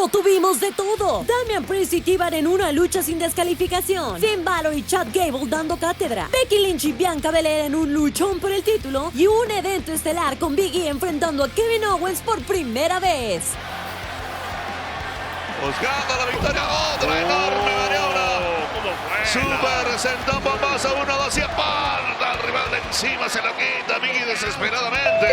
Raw tuvimos de todo. Damian Priest y T-Bar en una lucha sin descalificación. Finn Balor y Chad Gable dando cátedra. Becky Lynch y Bianca Belair en un luchón por el título. Y un evento estelar con Big E enfrentando a Kevin Owens por primera vez. Buscando la victoria. Otra enorme maniobra. Super sentón bombazo. 1, 2 y aparta al rival de encima. Se lo quita Big E desesperadamente.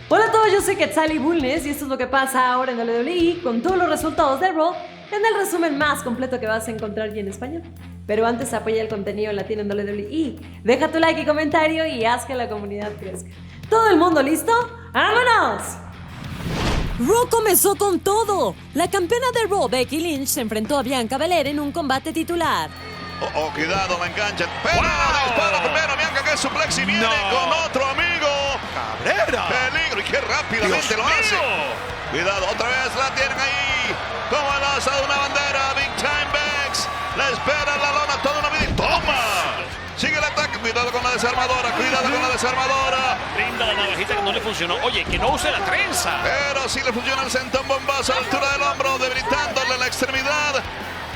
Hola a todos, yo soy Quetzali Bulnes y esto es lo que pasa ahora en WWE con todos los resultados de Raw en el resumen más completo que vas a encontrar y en español. Pero antes apoya el contenido latino en WWE. Deja tu like y comentario y haz que la comunidad crezca. ¿Todo el mundo listo? ¡Vámonos! Raw comenzó con todo. La campeona de Raw, Becky Lynch, se enfrentó a Bianca Belair en un combate titular. Cuidado, me enganchan. Pero dispara primero Bianca, que es suplex y viene con otro amigo. Cabrera. Peligro, y qué rápidamente lo hace. Cuidado, otra vez la tienen ahí. Como el asa de una bandera. Big Time Bex. La espera en la lona toda una vida y toma. Sigue el ataque. Cuidado con la desarmadora. Cuidado con la desarmadora. Brinda la navajita que no le funcionó. Oye, que no use la trenza. Pero sí le funciona el sentón bombazo a la altura del hombro, debilitándole la extremidad.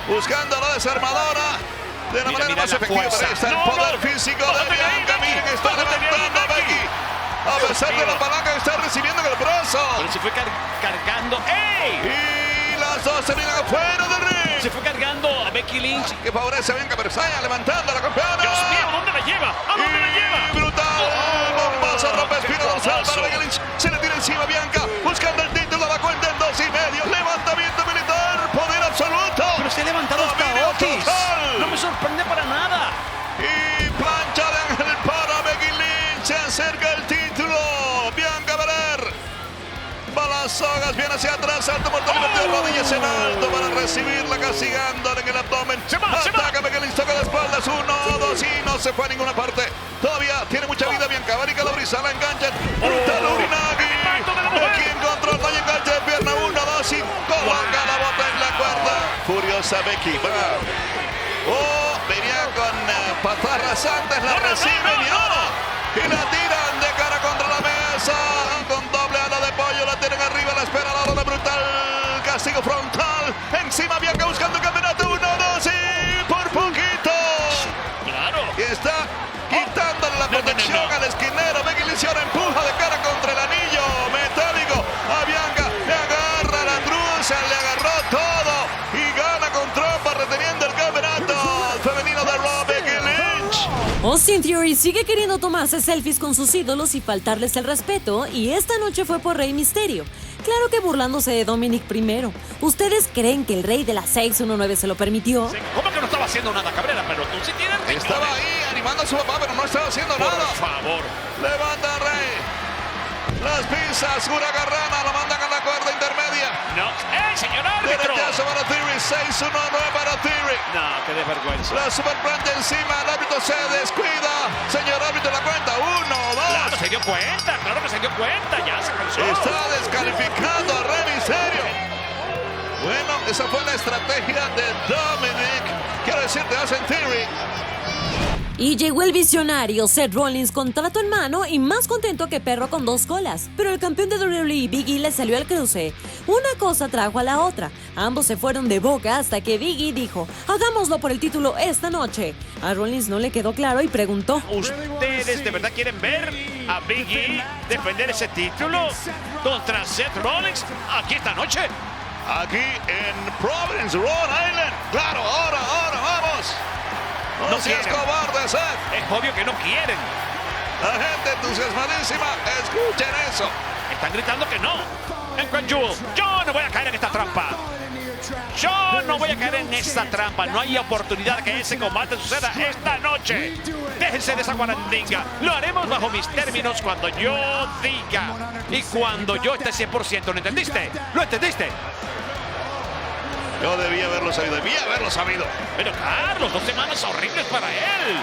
Buscando la desarmadora. De la manera más efectiva. Ahí está el poder físico de Bianca. Miren que está levantando a Becky. A pesar de la palanca que está recibiendo en el brazo. Pero se fue cargando. ¡Ey! Y las dos se vienen afuera del ring. Se fue cargando a Becky Lynch. Que favorece a Bianca Bersaia levantando a la campeona. Dios mío, ¿a dónde la lleva? ¿A dónde la lleva? Brutal. Bombazo, rompe espina dorsal para Becky Lynch. Se le tira encima a Bianca. Buscando el título. La cuenta en 2 y medio. Levantamiento militar. Poder absoluto. Pero se ha levantado hasta Otis. No me sorprende para nada. Y plancha de Ángel para Becky Lynch. Se acerca el título. Bianca Belair. Va las sogas, viene hacia atrás. Alto mortal y metió rodillas en alto para recibirla, castigándole en el abdomen. Ataca Becky Lynch, toca las espaldas. 1, 2 y no se fue a ninguna parte. Todavía tiene mucha vida Bianca. Barica la brisa, la enganchan. Brutal Urinagi. Becky en control, no hay enganche de pierna. 1, 2 y coloca la bota en la cuerda. Furiosa Becky. Venía con patarras antes, la reciben y ahora. Y la tiran de cara contra la mesa. Con doble ala de pollo, la tienen arriba, la espera la lona brutal. Castigo frontal. Encima Bianca buscando el campeonato. 1, 2 y por poquito. Claro. Y está quitándole la protección al esquinero. Becky Lynch ahora empuja de cara contra el anillo metálico. A Bianca le agarra la truza, le agarró todo. Y gana con trompa reteniendo el campeonato femenino de Raw, Becky Lynch. Austin Theory sigue queriendo tomarse selfies con sus ídolos y faltarles el respeto, y esta noche fue por Rey Mysterio. Claro que burlándose de Dominic primero. ¿Ustedes creen que el rey de la 619 se lo permitió? ¿Cómo que no estaba haciendo nada, Cabrera? Pero tú sí tienes riñones. Estaba ahí animando a su papá, pero no estaba haciendo nada. Por favor. Levanta a Rey. Las pinzas, Huracarrana, lo mandan a la cuerda intermedia. No. ¡Ey, señor árbitro! Derechazo para Theory, 619 para Theory. No, qué de vergüenza. La superplanta encima, el árbitro se descuida. Señor árbitro, la cuenta. 1, 2. Claro, se dio cuenta, claro que se dio cuenta. Ya se cansó. Está descalificando a Rey Mysterio. Bueno, esa fue la estrategia de Dominic. Quiero decirte, Austin Theory. Y llegó el visionario Seth Rollins con trato en mano y más contento que perro con 2 colas. Pero el campeón de WWE, Big E, le salió al cruce. Una cosa trajo a la otra. Ambos se fueron de boca hasta que Big E dijo: hagámoslo por el título esta noche. A Rollins no le quedó claro y preguntó: ¿ustedes de verdad quieren ver a Big E defender ese título contra Seth Rollins aquí esta noche? Aquí en Providence, Rhode Island. Claro, ahora, vamos. No seas cobarde, Seth. Es obvio que no quieren. La gente entusiasmadísima. Escuchen eso. Están gritando que no. Jewel, yo no voy a caer en esta trampa. Yo no voy a caer en esta trampa. No hay oportunidad que ese combate suceda esta noche. Déjense de esa guarandinga. Lo haremos bajo mis términos cuando yo diga. Y cuando yo esté 100%. ¿Lo entendiste? ¿Lo entendiste? Yo debía haberlo sabido. Pero Carlos, 2 semanas horribles para él.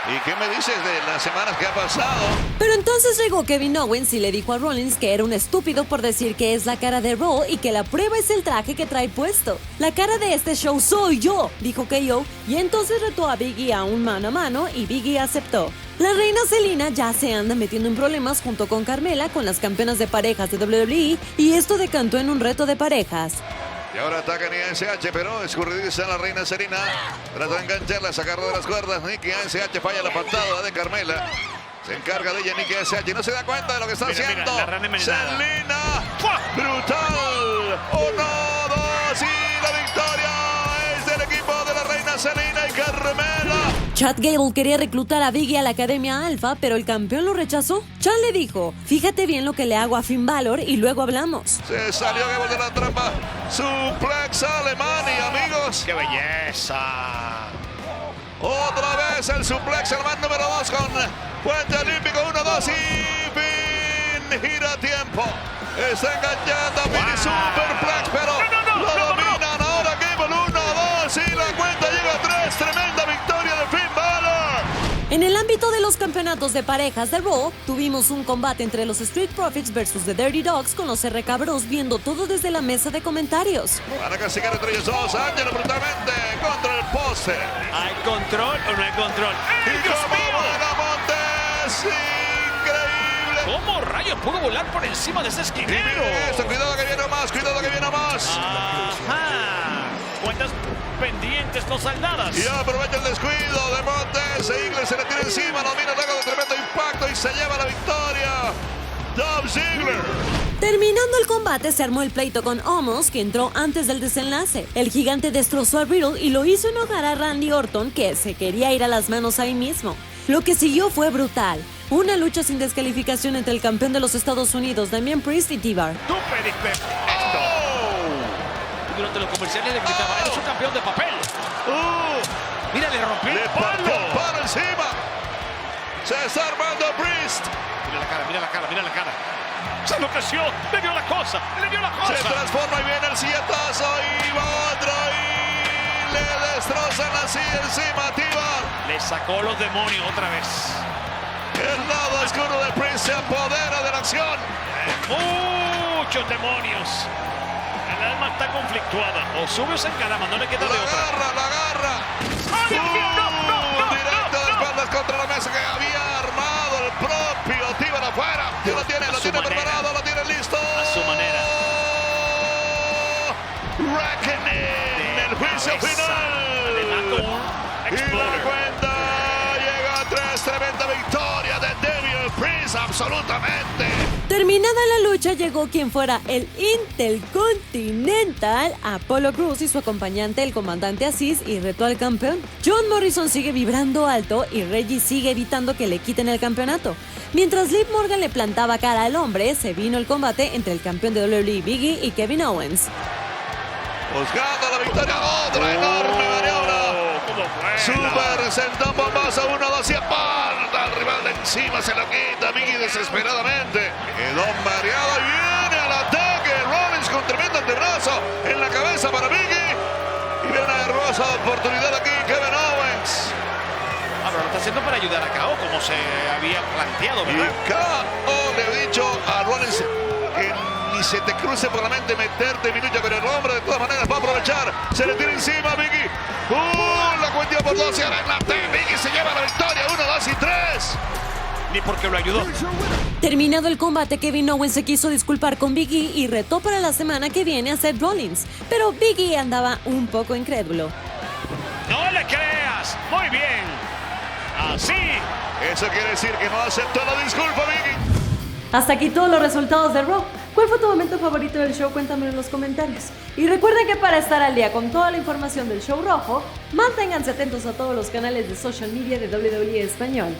¿Y qué me dices de las semanas que ha pasado? Pero entonces llegó Kevin Owens y le dijo a Rollins que era un estúpido por decir que es la cara de Raw y que la prueba es el traje que trae puesto. La cara de este show soy yo, dijo KO, y entonces retó a Big E a un mano a mano y Big E aceptó. La reina Zelina ya se anda metiendo en problemas junto con Carmela con las campeonas de parejas de WWE y esto decantó en un reto de parejas. Y ahora ataca ISH, pero escurridiza la reina Serena. Trata de engancharla, sacarla de las cuerdas. Nikki ASH falla la patada de Carmela. Se encarga de ella Nikki ASH. No se da cuenta de lo que está haciendo. Selena. Brutal. 1-2 y la victoria es del equipo de la reina Selena y Carmela. Chad Gable quería reclutar a Biggie a la Academia Alpha, pero el campeón lo rechazó. Chad le dijo, fíjate bien lo que le hago a Finn Balor y luego hablamos. Se salió Gable de la trampa. Suplex Alemania, amigos. ¡Qué belleza! Otra vez el suplex alemán número 2 con Puente Olímpico. 1-2 y Finn gira a tiempo. Está enganchando a Biggie. Superplex, pero lo dominan ahora Gable. 1-2 y la cuenta llega a 3. Tremenda victoria de Finn Balor. En el ámbito de los campeonatos de parejas de Raw, tuvimos un combate entre los Street Profits versus The Dirty Dogs con los RK Bros viendo todo desde la mesa de comentarios. Para castigar entre ellos dos, Ángelo brutalmente contra el poste. ¿Hay control o no hay control? ¡Y ¡Dios cómo mío! vuela Montes! ¡Increíble! ¿Cómo rayos pudo volar por encima de ese Y esquinero? miren esto, cuidado que viene más, cuidado que viene más. Ajá. Cuentas pendientes, no saldadas. Y aprovecha el descuido de Montes. Ziggler se le tira encima, domina luego de tremendo impacto y se lleva la victoria. Dolph Ziggler. Terminando el combate, se armó el pleito con Omos, que entró antes del desenlace. El gigante destrozó a Riddle y lo hizo enojar a Randy Orton, que se quería ir a las manos ahí mismo. Lo que siguió fue brutal. Una lucha sin descalificación entre el campeón de los Estados Unidos, Damian Priest, y T-Bar. Tú pediste esto. Durante los comerciales le gritaba, eres un campeón de papel. Mira, le rompió el Le partió palo. el palo encima. Se está armando Priest. Mira la cara, mira la cara, mira la cara. Se enloqueció, le dio la cosa, le dio la cosa. Se transforma y viene el silletazo y va otro y le destrozan así encima a T-Bar. Le sacó los demonios otra vez. El lado oscuro de Prince se apodera de la acción. Muchos demonios. El alma está conflictuada. O sube o se encarama, no le queda de otra. La agarra. ¡Ay, Dios mío! No, Directo de espaldas contra la mesa que había armado el propio T-Bar afuera. Ya lo tiene preparado, lo tiene listo. A su manera. Reckoning, el juicio Además con final. un Y la exploder. cuenta llega a 3. Tremenda victoria de Damian Priest, absolutamente. Terminada la lucha, llegó quien fuera el Intercontinental, Apollo Crews, y su acompañante, el comandante Aziz, y retó al campeón. John Morrison sigue vibrando alto y Reggie sigue evitando que le quiten el campeonato. Mientras Liv Morgan le plantaba cara al hombre, se vino el combate entre el campeón de WWE, Biggie, y Kevin Owens. Buscando la victoria, otra enorme maniobra. Super sentón bombazo, 1-2 y aparta al rival de encima, se lo quita Biggie desesperadamente. Quedó mareado y viene al ataque. Rollins con tremendo antebrazo en la cabeza para Biggie. Y viene una hermosa oportunidad aquí, Kevin Owens. Pero lo está haciendo para ayudar a KO, como se había planteado, Y ¿verdad? KO le he dicho a Rollins que ni se te cruce por la mente meterte en mi lucha, pero el hombre de todas maneras va a aprovechar. Se le tira encima a Biggie. La cuenta por 2 y ahora en la T. Biggie se lleva la victoria. 1, 2 y 3. Ni porque lo ayudó. Terminado el combate, Kevin Owens se quiso disculpar con Biggie y retó para la semana que viene a Seth Rollins. Pero Biggie andaba un poco incrédulo. ¡No le creas! ¡Muy bien! Así. Eso quiere decir que no aceptó la disculpa, Biggie. Hasta aquí todos los resultados de Raw. ¿Cuál fue tu momento favorito del show? Cuéntamelo en los comentarios. Y recuerden que para estar al día con toda la información del show rojo, manténganse atentos a todos los canales de social media de WWE Español.